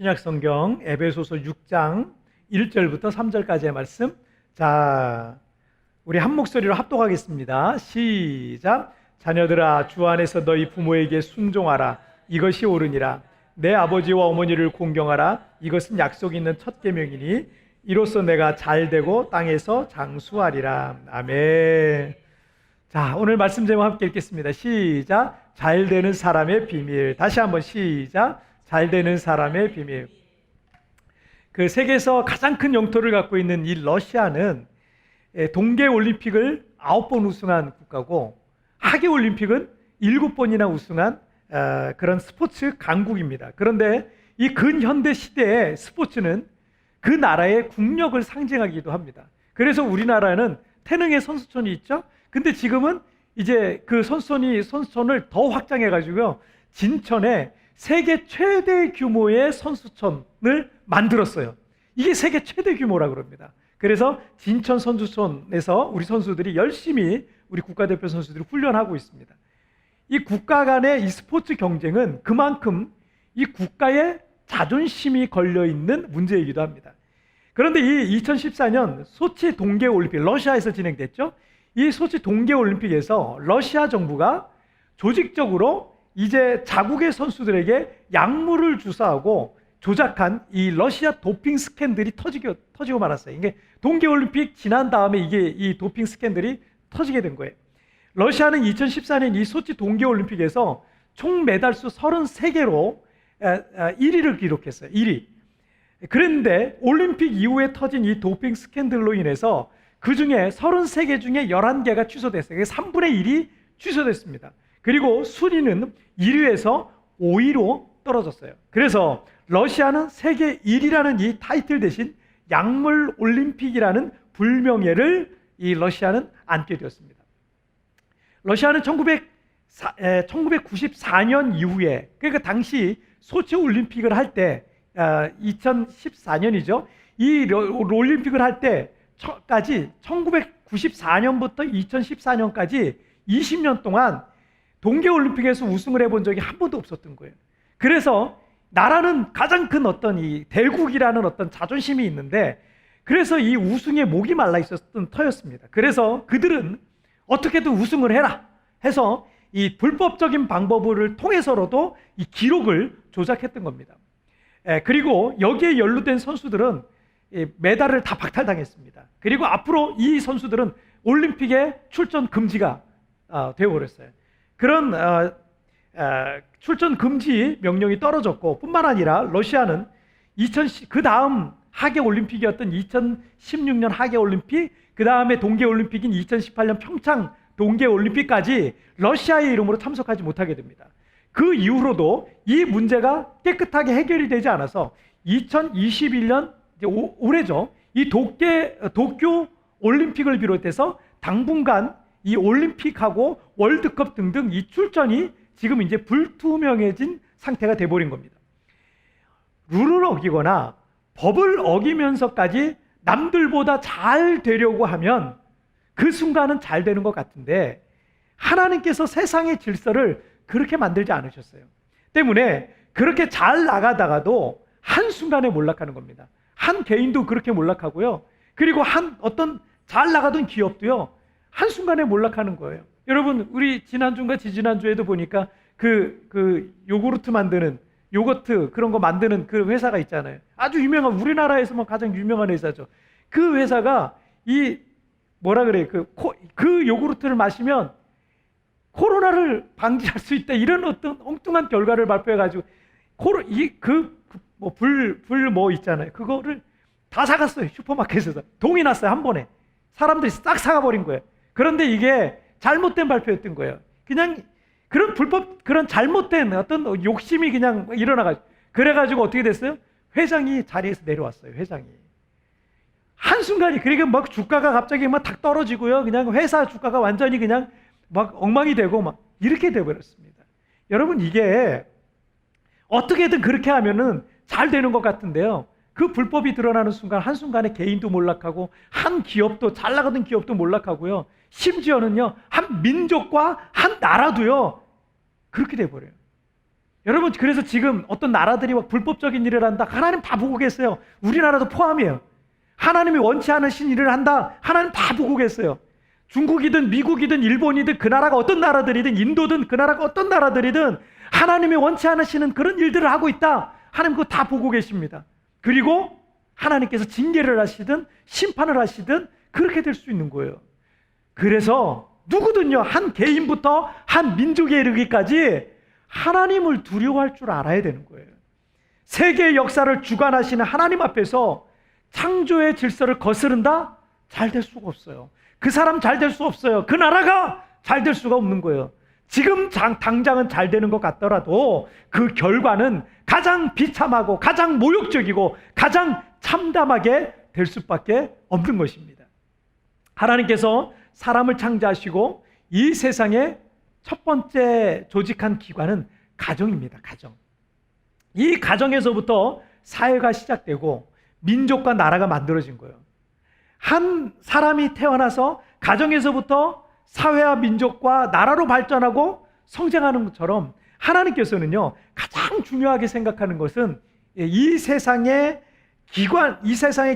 신약성경 에베소서 6장 1절부터 3절까지의 말씀. 자, 우리 한 목소리로 합독하겠습니다. 시작. 자녀들아, 주 안에서 너희 부모에게 순종하라. 이것이 옳으니라. 내 아버지와 어머니를 공경하라. 이것은 약속 있는 첫 계명이니 이로써 내가 잘되고 땅에서 장수하리라. 아멘. 자, 오늘 말씀 제목 함께 읽겠습니다. 시작. 잘되는 사람의 비밀. 다시 한번 시작. 잘되는 사람의 비밀. 그 세계에서 가장 큰 영토를 갖고 있는 이 러시아는 동계올림픽을 9번 우승한 국가고 하계올림픽은 7번이나 우승한 그런 스포츠 강국입니다. 그런데 이 근현대 시대의 스포츠는 그 나라의 국력을 상징하기도 합니다. 그래서 우리나라는 태능의 선수촌이 있죠. 근데 지금은 이제 그 선수촌을 더 확장해가지고요, 진천에 세계 최대 규모의 선수촌을 만들었어요. 이게 세계 최대 규모라 그럽니다. 그래서 진천 선수촌에서 우리 선수들이 열심히 우리 국가대표 선수들이 훈련하고 있습니다. 이 국가 간의 이 스포츠 경쟁은 그만큼 이 국가의 자존심이 걸려있는 문제이기도 합니다. 그런데 이 2014년 소치 동계올림픽, 러시아에서 진행됐죠. 이 소치 동계올림픽에서 러시아 정부가 조직적으로 이제 자국의 선수들에게 약물을 주사하고 조작한 이 러시아 도핑 스캔들이 터지고 말았어요. 이게 동계올림픽 지난 다음에 이게 이 도핑 스캔들이 터지게 된 거예요. 러시아는 2014년 이 소치 동계올림픽에서 총 메달수 33개로 1위를 기록했어요. 1위. 그런데 올림픽 이후에 터진 이 도핑 스캔들로 인해서 그 중에 33개 중에 11개가 취소됐어요. 3분의 1이 취소됐습니다. 그리고 순위는 1위에서 5위로 떨어졌어요. 그래서 러시아는 세계 1위라는 이 타이틀 대신 약물 올림픽이라는 불명예를 이 러시아는 안게 되었습니다. 러시아는 1994년 이후에, 그러니까 당시 소치 올림픽을 할 때 2014년이죠. 이 올림픽을 할 때까지 1994년부터 2014년까지 20년 동안 동계올림픽에서 우승을 해본 적이 한 번도 없었던 거예요. 그래서 나라는 가장 큰 어떤 이 대국이라는 어떤 자존심이 있는데, 그래서 이 우승에 목이 말라 있었던 터였습니다. 그래서 그들은 어떻게든 우승을 해라 해서 이 불법적인 방법을 통해서라도 이 기록을 조작했던 겁니다. 그리고 여기에 연루된 선수들은 메달을 다 박탈당했습니다. 그리고 앞으로 이 선수들은 올림픽에 출전 금지가 되어버렸어요. 그런 출전 금지 명령이 떨어졌고, 뿐만 아니라 러시아는 그 다음 하계올림픽이었던 2016년 하계올림픽, 그 다음에 동계올림픽인 2018년 평창 동계올림픽까지 러시아의 이름으로 참석하지 못하게 됩니다. 그 이후로도 이 문제가 깨끗하게 해결이 되지 않아서 2021년 올해죠. 이 도쿄 올림픽을 비롯해서 당분간 이 올림픽하고 월드컵 등등 이 출전이 지금 이제 불투명해진 상태가 돼버린 겁니다. 룰을 어기거나 법을 어기면서까지 남들보다 잘 되려고 하면 그 순간은 잘 되는 것 같은데, 하나님께서 세상의 질서를 그렇게 만들지 않으셨어요. 때문에 그렇게 잘 나가다가도 한순간에 몰락하는 겁니다. 한 개인도 그렇게 몰락하고요. 그리고 어떤 잘 나가던 기업도요, 한순간에 몰락하는 거예요. 여러분, 우리 지난주인가 지지난주에도 보니까 그 요구르트 만드는, 요거트 그런 거 만드는 그 회사가 있잖아요. 아주 유명한, 우리나라에서만 가장 유명한 회사죠. 그 회사가 그 요구르트를 마시면 코로나를 방지할 수 있다, 이런 어떤 엉뚱한 결과를 발표해가지고 있잖아요. 그거를 다 사갔어요. 슈퍼마켓에서 동이 났어요. 한 번에 사람들이 싹 사가버린 거예요. 그런데 이게 잘못된 발표였던 거예요. 그냥 그런 잘못된 어떤 욕심이 그냥 일어나가지고, 그래가지고 어떻게 됐어요? 회장이 자리에서 내려왔어요. 회장이 한순간이, 그러니까 막 주가가 갑자기 막 탁 떨어지고요, 그냥 회사 주가가 완전히 그냥 막 엉망이 되고 막 이렇게 돼버렸습니다. 여러분, 이게 어떻게든 그렇게 하면은 잘 되는 것 같은데요, 그 불법이 드러나는 순간 한순간에 개인도 몰락하고 한 기업도, 잘 나가던 기업도 몰락하고요, 심지어는요 한 민족과 한 나라도요 그렇게 돼버려요. 여러분, 그래서 지금 어떤 나라들이 막 불법적인 일을 한다, 하나님 다 보고 계세요. 우리나라도 포함이에요. 하나님이 원치 않으신 일을 한다, 하나님 다 보고 계세요. 중국이든 미국이든 일본이든 그 나라가 어떤 나라들이든 인도든 그 나라가 어떤 나라들이든 하나님이 원치 않으시는 그런 일들을 하고 있다, 하나님 그거 다 보고 계십니다. 그리고 하나님께서 징계를 하시든 심판을 하시든 그렇게 될 수 있는 거예요. 그래서 누구든요, 한 개인부터 한 민족에 이르기까지 하나님을 두려워할 줄 알아야 되는 거예요. 세계의 역사를 주관하시는 하나님 앞에서 창조의 질서를 거스른다? 잘 될 수가 없어요. 그 사람 잘 될 수 없어요. 그 나라가 잘 될 수가 없는 거예요. 지금 당장은 잘 되는 것 같더라도 그 결과는 가장 비참하고 가장 모욕적이고 가장 참담하게 될 수밖에 없는 것입니다. 하나님께서 사람을 창조하시고 이 세상의 첫 번째 조직한 기관은 가정입니다. 가정. 이 가정에서부터 사회가 시작되고 민족과 나라가 만들어진 거예요. 한 사람이 태어나서 가정에서부터 사회와 민족과 나라로 발전하고 성장하는 것처럼 하나님께서는요, 가장 중요하게 생각하는 것은 이 세상의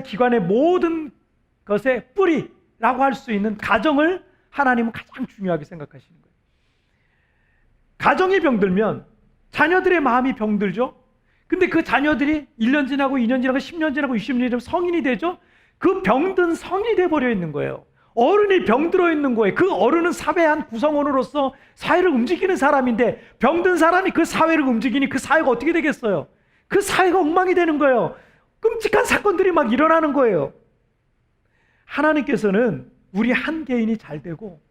기관의 모든 것의 뿌리라고 할 수 있는 가정을 하나님은 가장 중요하게 생각하시는 거예요. 가정이 병들면 자녀들의 마음이 병들죠. 근데 그 자녀들이 1년 지나고 2년 지나고 10년 지나고 20년 지나고 성인이 되죠. 그 병든 성인이 돼버려 있는 거예요. 어른이 병들어 있는 거예요. 그 어른은 사회의 한 구성원으로서 사회를 움직이는 사람인데 병든 사람이 그 사회를 움직이니 그 사회가 어떻게 되겠어요? 그 사회가 엉망이 되는 거예요. 끔찍한 사건들이 막 일어나는 거예요. 하나님께서는 우리 한 개인이 잘 되고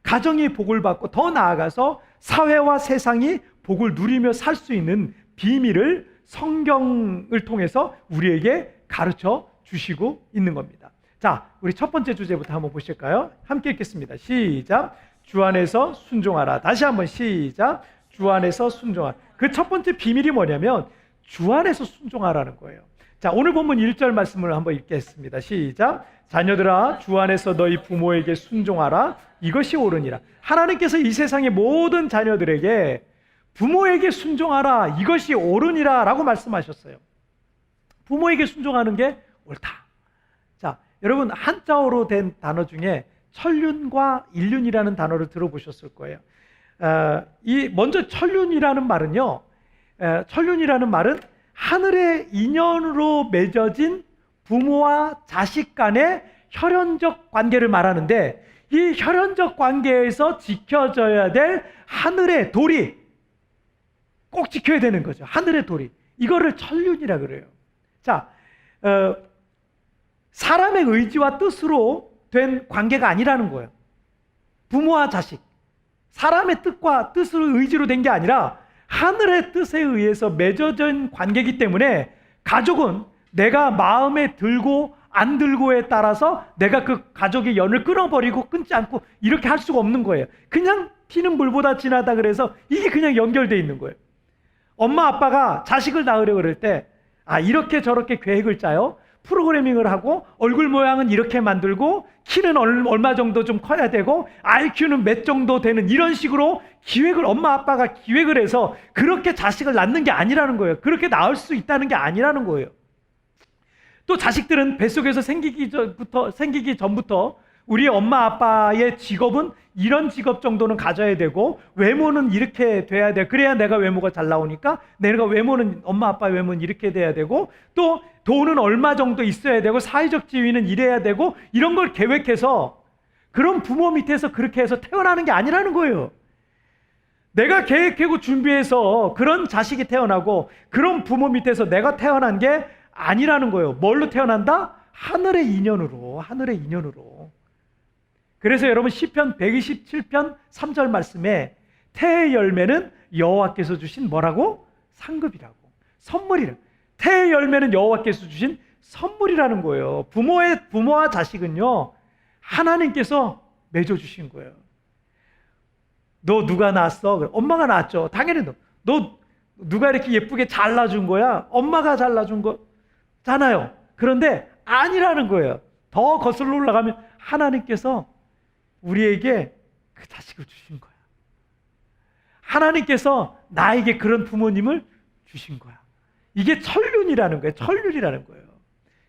가정이 복을 받고 더 나아가서 사회와 세상이 복을 누리며 살 수 있는 비밀을 성경을 통해서 우리에게 가르쳐 주시고 있는 겁니다. 자, 우리 첫 번째 주제부터 한번 보실까요? 함께 읽겠습니다. 시작. 주 안에서 순종하라. 다시 한번 시작. 주 안에서 순종하라. 그 첫 번째 비밀이 뭐냐면 주 안에서 순종하라는 거예요. 자, 오늘 본문 1절 말씀을 한번 읽겠습니다. 시작. 자녀들아, 주 안에서 너희 부모에게 순종하라. 이것이 옳으니라. 하나님께서 이 세상의 모든 자녀들에게 부모에게 순종하라. 이것이 옳으니라 라고 말씀하셨어요. 부모에게 순종하는 게 옳다. 자, 여러분 한자어로 된 단어 중에 천륜과 일륜이라는 단어를 들어보셨을 거예요. 먼저 천륜이라는 말은요, 천륜이라는 말은 하늘의 인연으로 맺어진 부모와 자식 간의 혈연적 관계를 말하는데, 이 혈연적 관계에서 지켜져야 될 하늘의 도리, 꼭 지켜야 되는 거죠. 하늘의 도리. 이거를 천륜이라 그래요. 자, 사람의 의지와 뜻으로 된 관계가 아니라는 거예요. 부모와 자식, 사람의 뜻과 뜻으로 의지로 된 게 아니라 하늘의 뜻에 의해서 맺어진 관계이기 때문에 가족은 내가 마음에 들고 안 들고에 따라서 내가 그 가족의 연을 끊어버리고 끊지 않고 이렇게 할 수가 없는 거예요. 그냥 피는 물보다 진하다 그래서 이게 그냥 연결되어 있는 거예요. 엄마 아빠가 자식을 낳으려고 그럴 때 이렇게 저렇게 계획을 짜요. 프로그래밍을 하고 얼굴 모양은 이렇게 만들고 키는 얼마 정도 좀 커야 되고 IQ는 몇 정도 되는 이런 식으로 기획을 엄마 아빠가 기획을 해서 그렇게 자식을 낳는 게 아니라는 거예요. 그렇게 낳을 수 있다는 게 아니라는 거예요. 또 자식들은 뱃속에서 생기기 전부터 우리 엄마 아빠의 직업은 이런 직업 정도는 가져야 되고 외모는 이렇게 돼야 돼. 그래야 내가 외모가 잘 나오니까 내가 외모는 엄마 아빠 외모는 이렇게 돼야 되고 또 돈은 얼마 정도 있어야 되고 사회적 지위는 이래야 되고 이런 걸 계획해서 그런 부모 밑에서 그렇게 해서 태어나는 게 아니라는 거예요. 내가 계획하고 준비해서 그런 자식이 태어나고 그런 부모 밑에서 내가 태어난 게 아니라는 거예요. 뭘로 태어난다? 하늘의 인연으로. 하늘의 인연으로. 그래서 여러분 시편 127편 3절 말씀에 태의 열매는 여호와께서 주신 뭐라고? 상급이라고. 선물이라고. 태의 열매는 여호와께서 주신 선물이라는 거예요. 부모와 자식은요, 하나님께서 맺어주신 거예요. 너 누가 낳았어? 엄마가 낳았죠. 당연히 너 누가 이렇게 예쁘게 잘라준 거야? 엄마가 잘라준 거잖아요. 그런데 아니라는 거예요. 더 거슬러 올라가면 하나님께서 우리에게 그 자식을 주신 거야. 하나님께서 나에게 그런 부모님을 주신 거야. 이게 천륜이라는 거예요. 천륜이라는 거예요.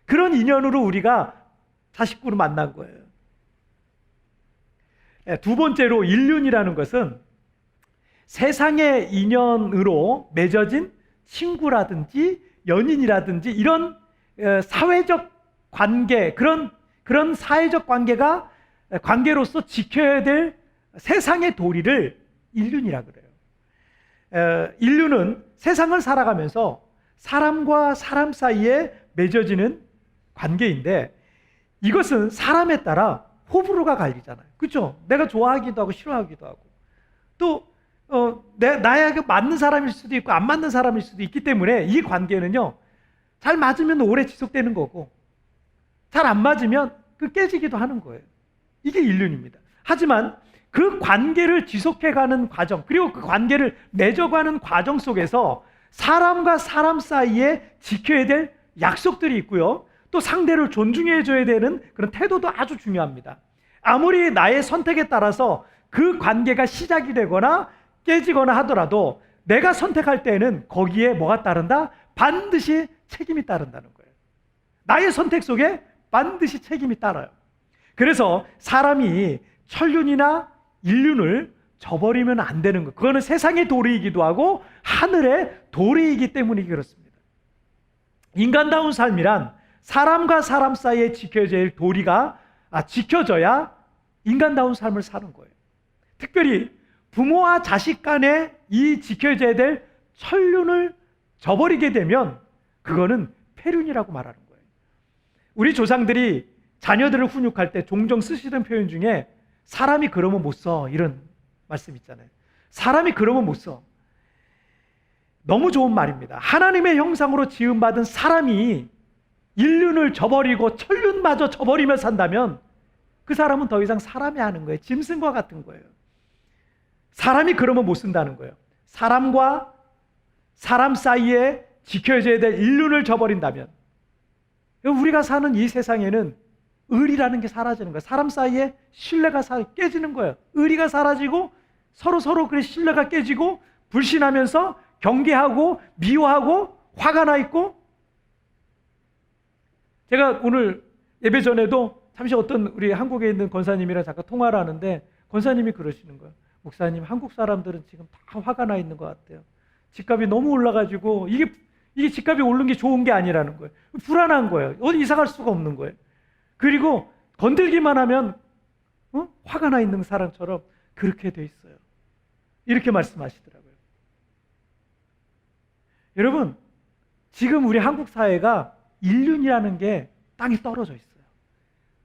그런 인연으로 우리가 자식구를 만난 거예요. 두 번째로 인륜이라는 것은 세상의 인연으로 맺어진 친구라든지 연인이라든지 이런 사회적 관계, 그런 사회적 관계로서 지켜야 될 세상의 도리를 인륜이라 그래요. 인륜은 세상을 살아가면서 사람과 사람 사이에 맺어지는 관계인데, 이것은 사람에 따라 호불호가 갈리잖아요. 그렇죠? 내가 좋아하기도 하고 싫어하기도 하고, 또 나에게 맞는 사람일 수도 있고 안 맞는 사람일 수도 있기 때문에 이 관계는요, 잘 맞으면 오래 지속되는 거고 잘 안 맞으면 깨지기도 하는 거예요. 이게 인륜입니다. 하지만 그 관계를 지속해가는 과정, 그리고 그 관계를 맺어가는 과정 속에서 사람과 사람 사이에 지켜야 될 약속들이 있고요, 또 상대를 존중해줘야 되는 그런 태도도 아주 중요합니다. 아무리 나의 선택에 따라서 그 관계가 시작이 되거나 깨지거나 하더라도 내가 선택할 때는 거기에 뭐가 따른다? 반드시 책임이 따른다는 거예요. 나의 선택 속에 반드시 책임이 따라요. 그래서 사람이 천륜이나 인륜을 저버리면 안 되는 거예요. 그거는 세상의 도리이기도 하고 하늘의 도리이기 때문에 그렇습니다. 인간다운 삶이란 사람과 사람 사이에 지켜져야 할 도리가 지켜져야 인간다운 삶을 사는 거예요. 특별히 부모와 자식 간에 이 지켜져야 될 천륜을 저버리게 되면 그거는 폐륜이라고 말하는 거예요. 우리 조상들이 자녀들을 훈육할 때 종종 쓰시던 표현 중에 사람이 그러면 못 써, 이런 말씀 있잖아요. 사람이 그러면 못 써. 너무 좋은 말입니다. 하나님의 형상으로 지음받은 사람이 인륜을 저버리고 천륜마저 저버리며 산다면 그 사람은 더 이상 사람이 하는 거예요. 짐승과 같은 거예요. 사람이 그러면 못 쓴다는 거예요. 사람과 사람 사이에 지켜져야 될 인륜을 저버린다면 우리가 사는 이 세상에는 의리라는 게 사라지는 거예요. 사람 사이에 신뢰가 깨지는 거예요. 의리가 사라지고 서로 그 신뢰가 깨지고 불신하면서 경계하고 미워하고 화가 나 있고, 제가 오늘 예배 전에도 잠시 어떤 우리 한국에 있는 권사님이랑 잠깐 통화를 하는데 권사님이 그러시는 거예요. 목사님, 한국 사람들은 지금 다 화가 나 있는 것 같아요. 집값이 너무 올라가지고 이게 집값이 오른 게 좋은 게 아니라는 거예요. 불안한 거예요. 어디 이사 갈 수가 없는 거예요. 그리고 건들기만 하면 화가 나 있는 사람처럼 그렇게 돼 있어요. 이렇게 말씀하시더라고요. 여러분, 지금 우리 한국 사회가 인륜이라는 게 땅에 떨어져 있어요.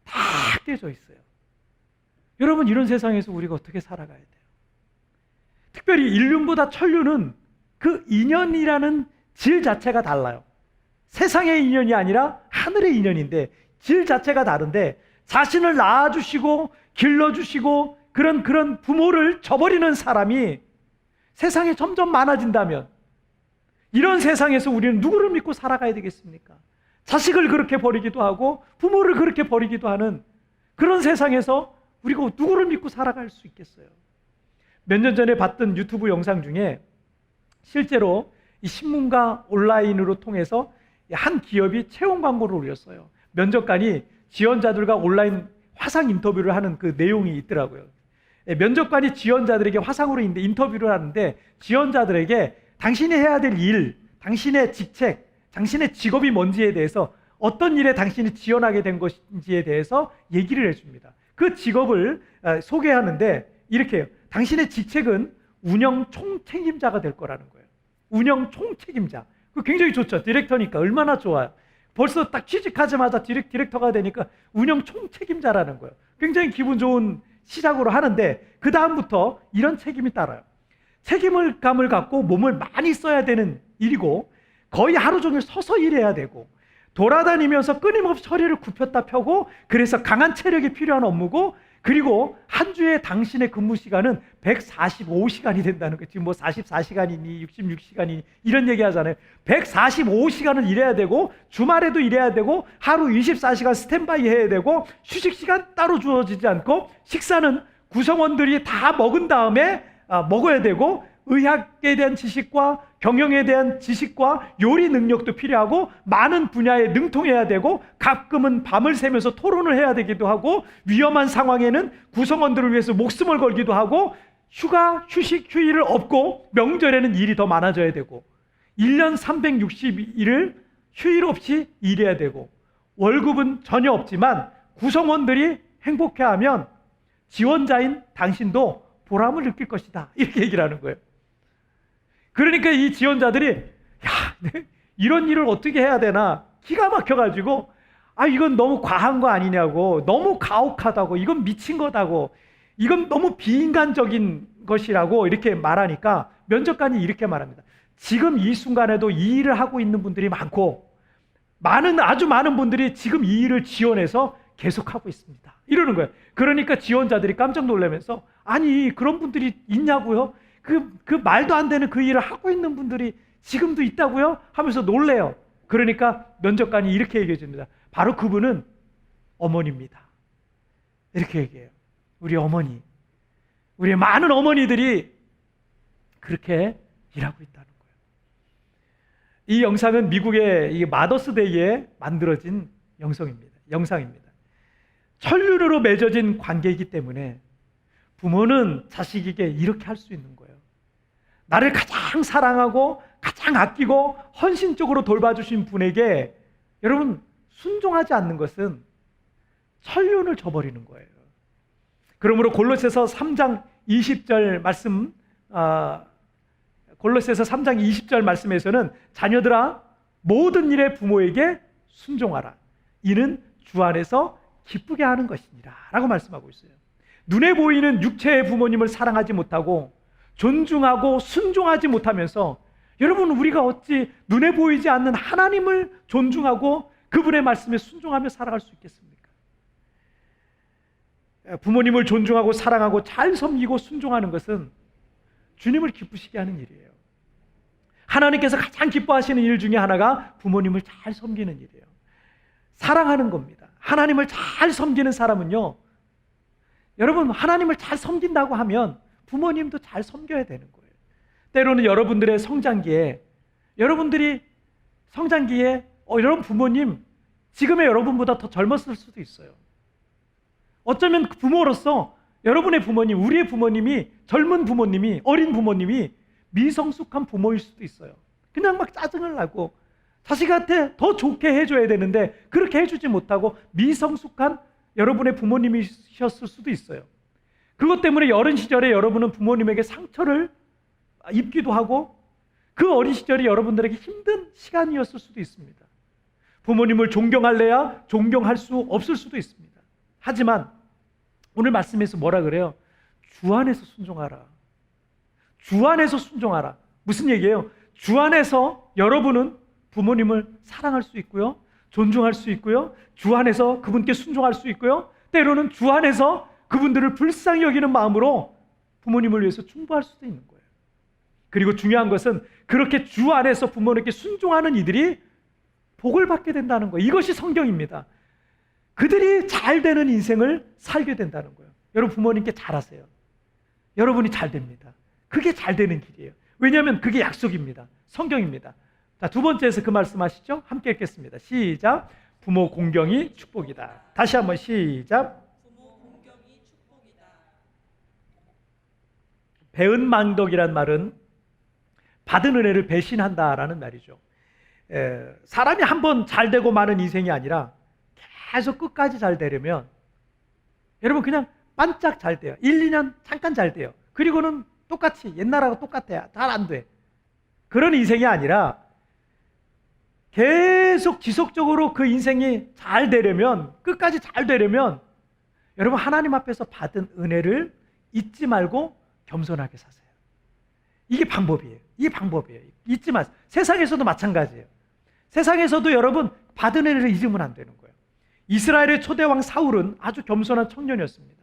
다 깨져 있어요. 여러분, 이런 세상에서 우리가 어떻게 살아가야 돼요? 특별히 인륜보다 천륜은 그 인연이라는 질 자체가 달라요. 세상의 인연이 아니라 하늘의 인연인데 질 자체가 다른데, 자신을 낳아주시고 길러주시고 그런 부모를 저버리는 사람이 세상에 점점 많아진다면 이런 세상에서 우리는 누구를 믿고 살아가야 되겠습니까? 자식을 그렇게 버리기도 하고 부모를 그렇게 버리기도 하는 그런 세상에서 우리가 누구를 믿고 살아갈 수 있겠어요? 몇 년 전에 봤던 유튜브 영상 중에 실제로 이 신문과 온라인으로 통해서 한 기업이 채용 광고를 올렸어요. 면접관이 지원자들과 온라인 화상 인터뷰를 하는 그 내용이 있더라고요. 면접관이 지원자들에게 화상으로 인터뷰를 하는데 지원자들에게 당신이 해야 될 일, 당신의 직책, 당신의 직업이 뭔지에 대해서, 어떤 일에 당신이 지원하게 된 것인지에 대해서 얘기를 해줍니다. 그 직업을 소개하는데 이렇게 해요. 당신의 직책은 운영 총책임자가 될 거라는 거예요. 운영 총책임자. 그 굉장히 좋죠. 디렉터니까 얼마나 좋아요. 벌써 딱 취직하자마자 디렉터가 되니까 운영 총책임자라는 거예요. 굉장히 기분 좋은 시작으로 하는데 그 다음부터 이런 책임이 따라요. 책임감을 갖고 몸을 많이 써야 되는 일이고, 거의 하루 종일 서서 일해야 되고, 돌아다니면서 끊임없이 허리를 굽혔다 펴고, 그래서 강한 체력이 필요한 업무고, 그리고 한 주에 당신의 근무 시간은 145시간이 된다는 거예요. 지금 뭐 44시간이니 66시간이니 이런 얘기 하잖아요. 145시간을 일해야 되고, 주말에도 일해야 되고, 하루 24시간 스탠바이 해야 되고, 휴식 시간 따로 주어지지 않고, 식사는 구성원들이 다 먹은 다음에 먹어야 되고, 의학에 대한 지식과 경영에 대한 지식과 요리 능력도 필요하고 많은 분야에 능통해야 되고 가끔은 밤을 새면서 토론을 해야 되기도 하고 위험한 상황에는 구성원들을 위해서 목숨을 걸기도 하고 휴식, 휴일을 없고 명절에는 일이 더 많아져야 되고 1년 360일을 휴일 없이 일해야 되고 월급은 전혀 없지만 구성원들이 행복해하면 지원자인 당신도 보람을 느낄 것이다. 이렇게 얘기를 하는 거예요. 그러니까 이 지원자들이 이런 일을 어떻게 해야 되나 기가 막혀가지고 이건 너무 과한 거 아니냐고, 너무 가혹하다고, 이건 미친 거다고, 이건 너무 비인간적인 것이라고 이렇게 말하니까 면접관이 이렇게 말합니다. 지금 이 순간에도 이 일을 하고 있는 분들이 많고 아주 많은 분들이 지금 이 일을 지원해서 계속하고 있습니다. 이러는 거예요. 그러니까 지원자들이 깜짝 놀라면서 아니 그런 분들이 있냐고요? 그 말도 안 되는 그 일을 하고 있는 분들이 지금도 있다고요? 하면서 놀래요. 그러니까 면접관이 이렇게 얘기해 줍니다. 바로 그분은 어머니입니다. 이렇게 얘기해요. 우리 어머니, 우리 많은 어머니들이 그렇게 일하고 있다는 거예요. 이 영상은 미국의 이 마더스데이에 만들어진 영상입니다. 천륜으로 맺어진 관계이기 때문에 부모는 자식에게 이렇게 할 수 있는 거예요. 나를 가장 사랑하고 가장 아끼고 헌신적으로 돌봐주신 분에게 여러분 순종하지 않는 것은 천륜을 저버리는 거예요. 그러므로 골로새서 3장 20절 말씀, 골로새서 3장 20절 말씀에서는 자녀들아 모든 일에 부모에게 순종하라. 이는 주 안에서 기쁘게 하는 것이니라 라고 말씀하고 있어요. 눈에 보이는 육체의 부모님을 사랑하지 못하고 존중하고 순종하지 못하면서 여러분 우리가 어찌 눈에 보이지 않는 하나님을 존중하고 그분의 말씀에 순종하며 살아갈 수 있겠습니까? 부모님을 존중하고 사랑하고 잘 섬기고 순종하는 것은 주님을 기쁘시게 하는 일이에요. 하나님께서 가장 기뻐하시는 일 중에 하나가 부모님을 잘 섬기는 일이에요. 사랑하는 겁니다. 하나님을 잘 섬기는 사람은요, 여러분 하나님을 잘 섬긴다고 하면 부모님도 잘 섬겨야 되는 거예요. 때로는 여러분들의 성장기에 여러분 부모님 지금의 여러분보다 더 젊었을 수도 있어요. 어쩌면 부모로서 여러분의 부모님, 우리의 부모님이 젊은 부모님이, 어린 부모님이 미성숙한 부모일 수도 있어요. 그냥 막 짜증을 나고 자식한테 더 좋게 해줘야 되는데 그렇게 해주지 못하고 미성숙한 여러분의 부모님이셨을 수도 있어요. 그것 때문에 어린 시절에 여러분은 부모님에게 상처를 입기도 하고 그 어린 시절이 여러분들에게 힘든 시간이었을 수도 있습니다. 부모님을 존경할래야 존경할 수 없을 수도 있습니다. 하지만 오늘 말씀에서 뭐라 그래요? 주 안에서 순종하라. 주 안에서 순종하라. 무슨 얘기예요? 주 안에서 여러분은 부모님을 사랑할 수 있고요, 존중할 수 있고요, 주 안에서 그분께 순종할 수 있고요, 때로는 주 안에서 그분들을 불쌍히 여기는 마음으로 부모님을 위해서 충고할 수도 있는 거예요. 그리고 중요한 것은 그렇게 주 안에서 부모님께 순종하는 이들이 복을 받게 된다는 거예요. 이것이 성경입니다. 그들이 잘 되는 인생을 살게 된다는 거예요. 여러분 부모님께 잘하세요. 여러분이 잘 됩니다. 그게 잘 되는 길이에요. 왜냐하면 그게 약속입니다. 성경입니다. 자, 두 번째에서 그 말씀하시죠? 함께 읽겠습니다. 시작. 부모 공경이 축복이다. 다시 한번 시작. 부모 공경이 축복이다. 배은망덕이란 말은 받은 은혜를 배신한다라는 말이죠. 사람이 한번 잘 되고 마는 인생이 아니라 계속 끝까지 잘 되려면 여러분 그냥 반짝 잘 돼요. 1, 2년 잠깐 잘 돼요. 그리고는 똑같이 옛날하고 똑같아요. 잘 안 돼. 그런 인생이 아니라 계속 지속적으로 그 인생이 잘 되려면, 끝까지 잘 되려면 여러분 하나님 앞에서 받은 은혜를 잊지 말고 겸손하게 사세요. 이게 방법이에요. 이게 방법이에요. 잊지 마세요. 세상에서도 마찬가지예요. 세상에서도 여러분 받은 은혜를 잊으면 안 되는 거예요. 이스라엘의 초대왕 사울은 아주 겸손한 청년이었습니다.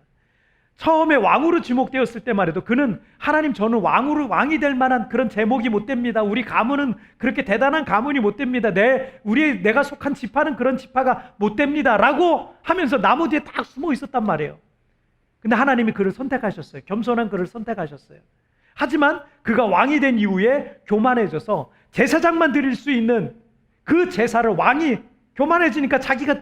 처음에 왕으로 지목되었을 때만 해도 그는 하나님 저는 왕이 될 만한 그런 제목이 못 됩니다. 우리 가문은 그렇게 대단한 가문이 못 됩니다. 내가 속한 지파는 그런 지파가 못 됩니다. 라고 하면서 나무 뒤에 딱 숨어 있었단 말이에요. 근데 하나님이 그를 선택하셨어요. 겸손한 그를 선택하셨어요. 하지만 그가 왕이 된 이후에 교만해져서 제사장만 드릴 수 있는 그 제사를 왕이 교만해지니까 자기가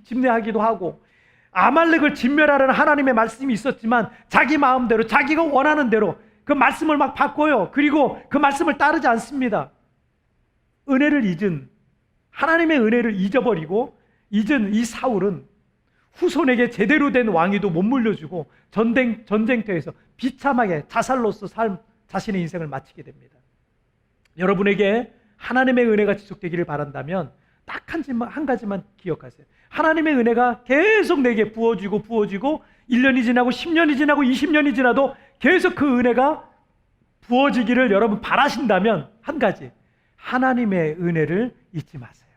집례하기도 하고, 아말렉을 진멸하라는 하나님의 말씀이 있었지만 자기 마음대로 자기가 원하는 대로 그 말씀을 막 바꿔요. 그리고 그 말씀을 따르지 않습니다. 은혜를 잊은, 하나님의 은혜를 잊어버리고 잊은 이 사울은 후손에게 제대로 된 왕위도 못 물려주고 전쟁터에서 비참하게 자살로서 자신의 인생을 마치게 됩니다. 여러분에게 하나님의 은혜가 지속되기를 바란다면 딱 한 가지만 기억하세요. 하나님의 은혜가 계속 내게 부어지고 1년이 지나고 10년이 지나고 20년이 지나도 계속 그 은혜가 부어지기를 여러분 바라신다면 한 가지, 하나님의 은혜를 잊지 마세요.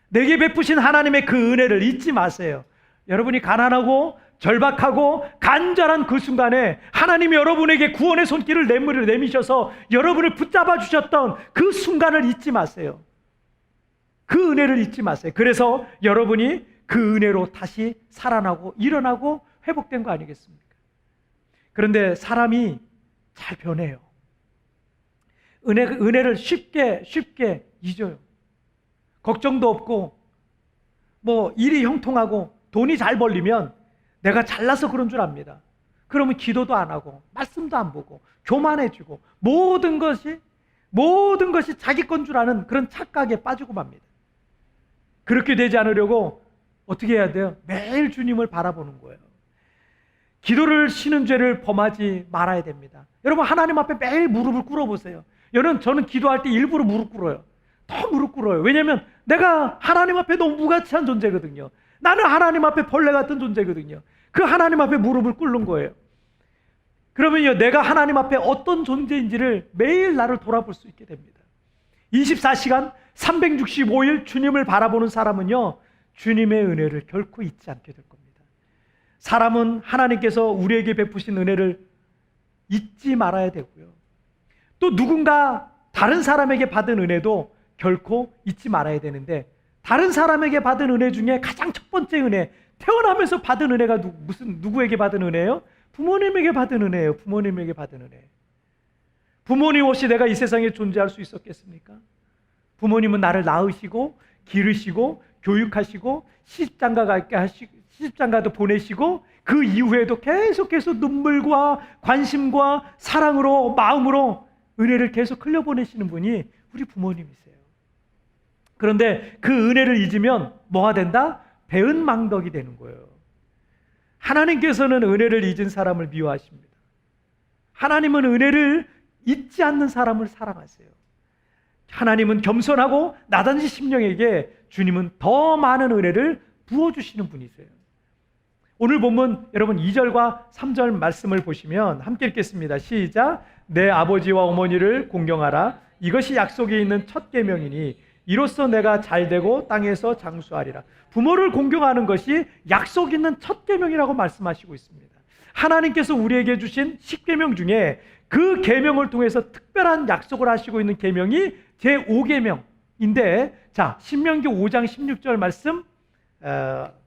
내게 베푸신 하나님의 그 은혜를 잊지 마세요. 여러분이 가난하고 절박하고 간절한 그 순간에 하나님이 여러분에게 구원의 손길을 내미셔서 여러분을 붙잡아 주셨던 그 순간을 잊지 마세요. 그 은혜를 잊지 마세요. 그래서 여러분이 그 은혜로 다시 살아나고 일어나고 회복된 거 아니겠습니까? 그런데 사람이 잘 변해요. 은혜를 쉽게 잊어요. 걱정도 없고 일이 형통하고 돈이 잘 벌리면 내가 잘나서 그런 줄 압니다. 그러면 기도도 안 하고 말씀도 안 보고 교만해지고 모든 것이 자기 건 줄 아는 그런 착각에 빠지고 맙니다. 그렇게 되지 않으려고 어떻게 해야 돼요? 매일 주님을 바라보는 거예요. 기도를 쉬는 죄를 범하지 말아야 됩니다. 여러분, 하나님 앞에 매일 무릎을 꿇어보세요. 저는 기도할 때 일부러 무릎 꿇어요. 더 무릎 꿇어요. 왜냐하면 내가 하나님 앞에 너무 무가치한 존재거든요. 나는 하나님 앞에 벌레 같은 존재거든요. 그 하나님 앞에 무릎을 꿇는 거예요. 그러면요, 내가 하나님 앞에 어떤 존재인지를 매일 나를 돌아볼 수 있게 됩니다. 24시간 365일 주님을 바라보는 사람은요, 주님의 은혜를 결코 잊지 않게 될 겁니다. 사람은 하나님께서 우리에게 베푸신 은혜를 잊지 말아야 되고요. 또 누군가 다른 사람에게 받은 은혜도 결코 잊지 말아야 되는데, 다른 사람에게 받은 은혜 중에 가장 첫 번째 은혜, 태어나면서 받은 은혜가 누구에게 받은 은혜예요? 부모님에게 받은 은혜예요. 부모님에게 받은 은혜. 부모님 없이 내가 이 세상에 존재할 수 있었겠습니까? 부모님은 나를 낳으시고 기르시고 교육하시고 시집장가도 보내시고 그 이후에도 계속해서 눈물과 관심과 사랑으로 마음으로 은혜를 계속 흘려보내시는 분이 우리 부모님이세요. 그런데 그 은혜를 잊으면 뭐가 된다? 배은망덕이 되는 거예요. 하나님께서는 은혜를 잊은 사람을 미워하십니다. 하나님은 은혜를 잊지 않는 사람을 사랑하세요. 하나님은 겸손하고 나단지 심령에게 주님은 더 많은 은혜를 부어주시는 분이세요. 오늘 본문 여러분 2절과 3절 말씀을 보시면 함께 읽겠습니다. 시작. 내 아버지와 어머니를 공경하라. 이것이 약속이 있는 첫 계명이니 이로써 내가 잘되고 땅에서 장수하리라. 부모를 공경하는 것이 약속 있는 첫 계명이라고 말씀하시고 있습니다. 하나님께서 우리에게 주신 10계명 중에 그 계명을 통해서 특별한 약속을 하시고 있는 계명이 제5계명인데, 자, 신명기 5장 16절 말씀,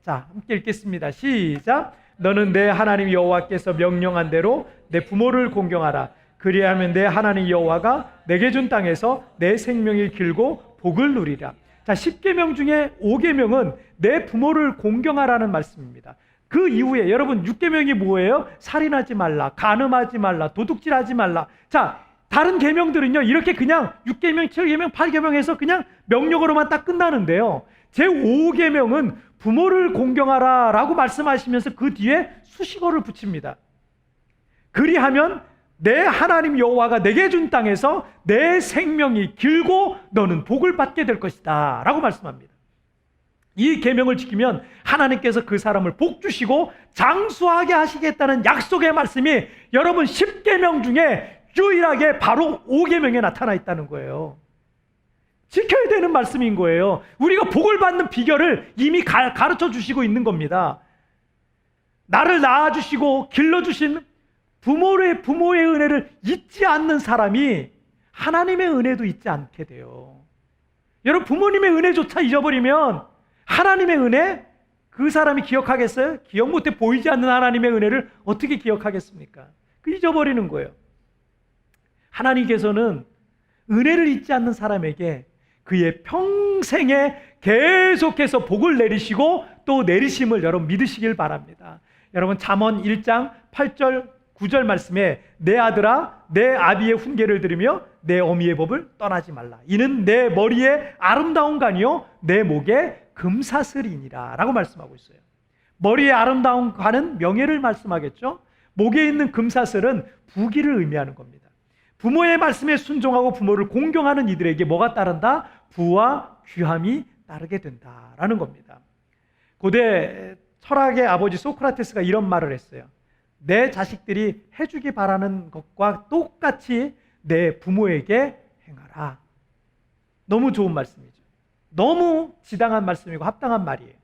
함께 읽겠습니다. 시작. 너는 내 하나님 여호와께서 명령한 대로 내 부모를 공경하라. 그리하면 내 하나님 여호와가 내게 준 땅에서 내 생명이 길고 복을 누리라. 자, 10계명 중에 5계명은 내 부모를 공경하라는 말씀입니다. 그 이후에 여러분 6계명이 뭐예요? 살인하지 말라, 간음하지 말라, 도둑질하지 말라. 자, 다른 계명들은요, 이렇게 그냥 6계명, 7계명, 8계명 해서 그냥 명령으로만 딱 끝나는데요. 제5계명은 부모를 공경하라 라고 말씀하시면서 그 뒤에 수식어를 붙입니다. 그리하면 내 하나님 여호와가 내게 준 땅에서 내 생명이 길고 너는 복을 받게 될 것이다 라고 말씀합니다. 이 계명을 지키면 하나님께서 그 사람을 복 주시고 장수하게 하시겠다는 약속의 말씀이 여러분 10계명 중에 유일하게 바로 5계명에 나타나 있다는 거예요. 지켜야 되는 말씀인 거예요. 우리가 복을 받는 비결을 이미 가르쳐 주시고 있는 겁니다. 나를 낳아주시고 길러주신 부모의 은혜를 잊지 않는 사람이 하나님의 은혜도 잊지 않게 돼요. 여러분, 부모님의 은혜조차 잊어버리면 하나님의 은혜, 그 사람이 기억하겠어요? 기억 못해 보이지 않는 하나님의 은혜를 어떻게 기억하겠습니까? 그 잊어버리는 거예요. 하나님께서는 은혜를 잊지 않는 사람에게 그의 평생에 계속해서 복을 내리시고 또 내리심을 여러분 믿으시길 바랍니다. 여러분 잠언 1장 8절 9절 말씀에 내 아들아 내 아비의 훈계를 들으며 내 어미의 법을 떠나지 말라. 이는 내 머리에 아름다운 관이요 내 목에 금사슬이니라 라고 말씀하고 있어요. 머리에 아름다운 관은 명예를 말씀하겠죠. 목에 있는 금사슬은 부귀를 의미하는 겁니다. 부모의 말씀에 순종하고 부모를 공경하는 이들에게 뭐가 따른다? 부와 귀함이 따르게 된다라는 겁니다. 고대 철학의 아버지 소크라테스가 이런 말을 했어요. 내 자식들이 해주기 바라는 것과 똑같이 내 부모에게 행하라. 너무 좋은 말씀이죠. 너무 지당한 말씀이고 합당한 말이에요.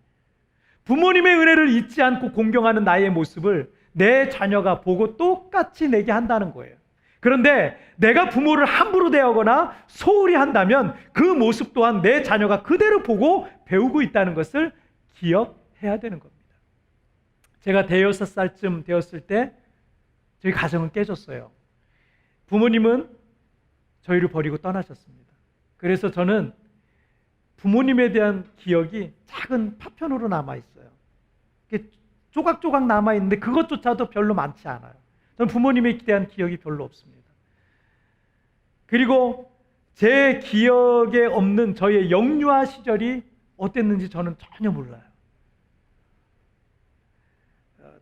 부모님의 은혜를 잊지 않고 공경하는 나의 모습을 내 자녀가 보고 똑같이 내게 한다는 거예요. 그런데 내가 부모를 함부로 대하거나 소홀히 한다면 그 모습 또한 내 자녀가 그대로 보고 배우고 있다는 것을 기억해야 되는 겁니다. 제가 6살쯤 되었을 때 저희 가정은 깨졌어요. 부모님은 저희를 버리고 떠나셨습니다. 그래서 저는 부모님에 대한 기억이 작은 파편으로 남아있어요. 조각조각 남아있는데 그것조차도 별로 많지 않아요. 저는 부모님에 대한 기억이 별로 없습니다. 그리고 제 기억에 없는 저의 영유아 시절이 어땠는지 저는 전혀 몰라요.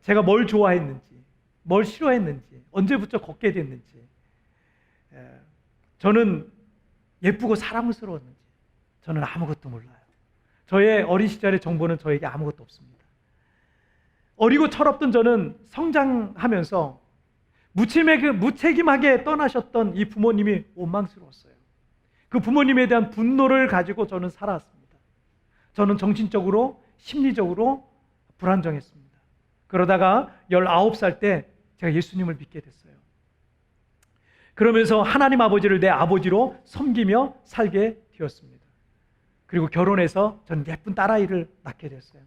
제가 뭘 좋아했는지, 뭘 싫어했는지, 언제부터 걷게 됐는지, 저는 예쁘고 사랑스러웠는지 저는 아무것도 몰라요. 저의 어린 시절의 정보는 저에게 아무것도 없습니다. 어리고 철없던 저는 성장하면서 무책임하게 떠나셨던 이 부모님이 원망스러웠어요. 그 부모님에 대한 분노를 가지고 저는 살아왔습니다. 저는 정신적으로, 심리적으로 불안정했습니다. 그러다가 19살 때 제가 예수님을 믿게 됐어요. 그러면서 하나님 아버지를 내 아버지로 섬기며 살게 되었습니다. 그리고 결혼해서 저는 예쁜 딸아이를 낳게 됐어요.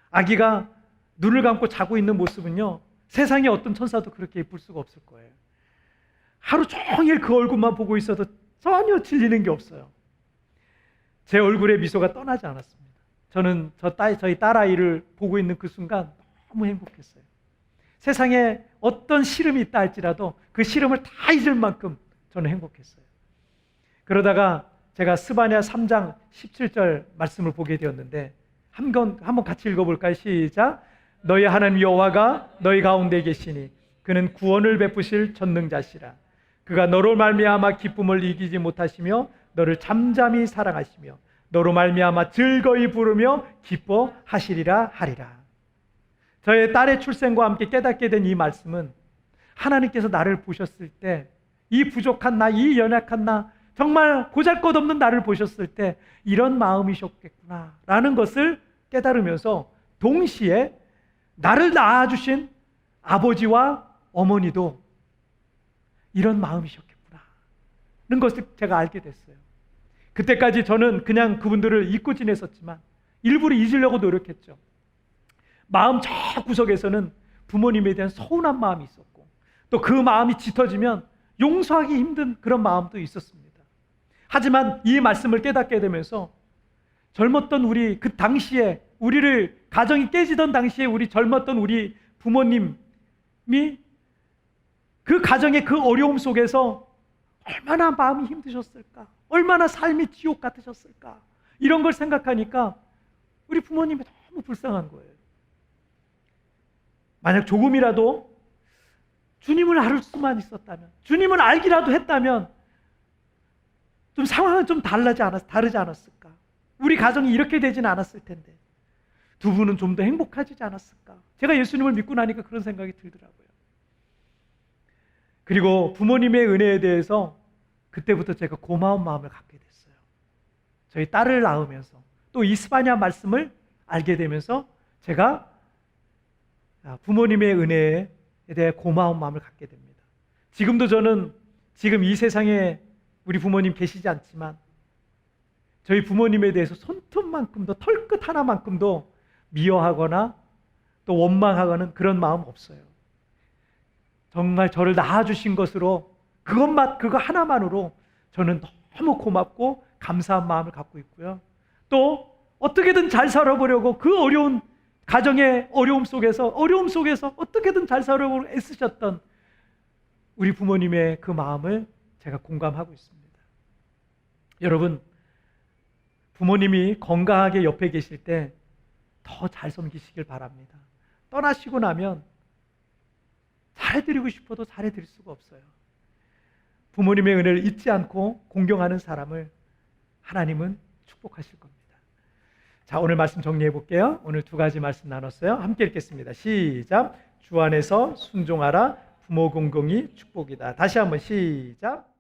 아기가 눈을 감고 자고 있는 모습은요, 세상에 어떤 천사도 그렇게 예쁠 수가 없을 거예요. 하루 종일 그 얼굴만 보고 있어도 전혀 질리는 게 없어요. 제 얼굴에 미소가 떠나지 않았습니다. 저는 저희 딸아이를 보고 있는 그 순간 너무 행복했어요. 세상에 어떤 시름이 있다 할지라도 그 시름을 다 잊을 만큼 저는 행복했어요. 그러다가 제가 스바냐 3장 17절 말씀을 보게 되었는데 한번 같이 읽어볼까요? 시작. 너희 하나님 여호와가 너희 가운데 계시니 그는 구원을 베푸실 전능자시라. 그가 너로 말미암아 기쁨을 이기지 못하시며 너를 잠잠히 사랑하시며 너로 말미암아 즐거이 부르며 기뻐하시리라 하리라. 저의 딸의 출생과 함께 깨닫게 된 이 말씀은 하나님께서 나를 보셨을 때 이 부족한 나, 이 연약한 나, 정말 보잘것없는 나를 보셨을 때 이런 마음이셨겠구나 라는 것을 깨달으면서 동시에 나를 낳아주신 아버지와 어머니도 이런 마음이셨겠구나 라는 것을 제가 알게 됐어요. 그때까지 저는 그냥 그분들을 잊고 지냈었지만 일부러 잊으려고 노력했죠. 마음 저 구석에서는 부모님에 대한 서운한 마음이 있었고 또 그 마음이 짙어지면 용서하기 힘든 그런 마음도 있었습니다. 하지만 이 말씀을 깨닫게 되면서 젊었던 우리 그 당시에 우리를 가정이 깨지던 당시에 우리 젊었던 우리 부모님이 그 가정의 그 어려움 속에서 얼마나 마음이 힘드셨을까, 얼마나 삶이 지옥 같으셨을까, 이런 걸 생각하니까 우리 부모님이 너무 불쌍한 거예요. 만약 조금이라도 주님을 알 수만 있었다면, 주님을 알기라도 했다면 좀 상황은 좀 다르지 않았을까? 우리 가정이 이렇게 되지는 않았을 텐데 두 분은 좀 더 행복해지지 않았을까? 제가 예수님을 믿고 나니까 그런 생각이 들더라고요. 그리고 부모님의 은혜에 대해서 그때부터 제가 고마운 마음을 갖게 됐어요. 저희 딸을 낳으면서 또 이스바냐 말씀을 알게 되면서 제가 부모님의 은혜에 대해 고마운 마음을 갖게 됩니다. 지금도 저는 지금 이 세상에 우리 부모님 계시지 않지만 저희 부모님에 대해서 손톱만큼도 털끝 하나만큼도 미워하거나 또 원망하거나 그런 마음 없어요. 정말 저를 낳아주신 것으로 그거 하나만으로 저는 너무 고맙고 감사한 마음을 갖고 있고요. 또 어떻게든 잘 살아보려고 그 어려운 가정의 어려움 속에서 어떻게든 잘 살아보려고 애쓰셨던 우리 부모님의 그 마음을 제가 공감하고 있습니다. 여러분, 부모님이 건강하게 옆에 계실 때 더 잘 섬기시길 바랍니다. 떠나시고 나면 잘해드리고 싶어도 잘해드릴 수가 없어요. 부모님의 은혜를 잊지 않고 공경하는 사람을 하나님은 축복하실 겁니다. 자, 오늘 말씀 정리해 볼게요. 오늘 두 가지 말씀 나눴어요. 함께 읽겠습니다. 시작. 주 안에서 순종하라. 부모 공경이 축복이다. 다시 한번 시작.